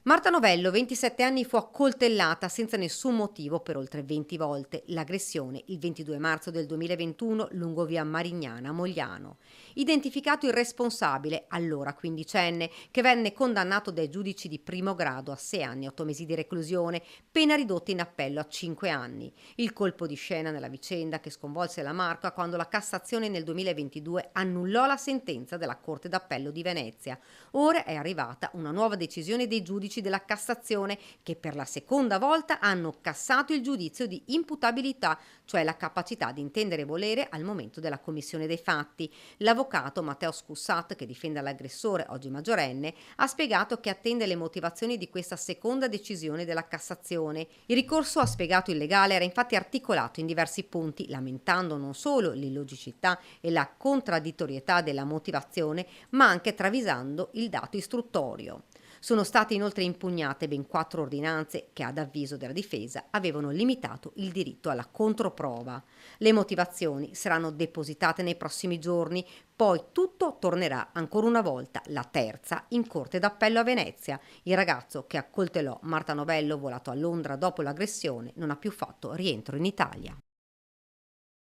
Marta Novello, 27 anni, fu accoltellata senza nessun motivo per oltre 20 volte. L'aggressione il 22 marzo del 2021 lungo via Marignana a Mogliano. Identificato il responsabile, allora quindicenne, che venne condannato dai giudici di primo grado a 6 anni e 8 mesi di reclusione, pena ridotta in appello a 5 anni. Il colpo di scena nella vicenda che sconvolse la Marca quando la Cassazione nel 2022 annullò la sentenza della Corte d'Appello di Venezia. Ora è arrivata una nuova decisione dei giudici della Cassazione che per la seconda volta hanno cassato il giudizio di imputabilità, cioè la capacità di intendere e volere al momento della commissione dei fatti. L'avvocato Matteo Scussat, che difende l'aggressore, oggi maggiorenne, ha spiegato che attende le motivazioni di questa seconda decisione della Cassazione. Il ricorso, ha spiegato il legale, era infatti articolato in diversi punti, lamentando non solo l'illogicità e la contraddittorietà della motivazione, ma anche travisando il dato istruttorio. Sono state inoltre impugnate ben 4 ordinanze che, ad avviso della difesa, avevano limitato il diritto alla controprova. Le motivazioni saranno depositate nei prossimi giorni, poi tutto tornerà ancora una volta, la terza, in Corte d'Appello a Venezia. Il ragazzo che accoltellò Marta Novello, volato a Londra dopo l'aggressione, non ha più fatto rientro in Italia.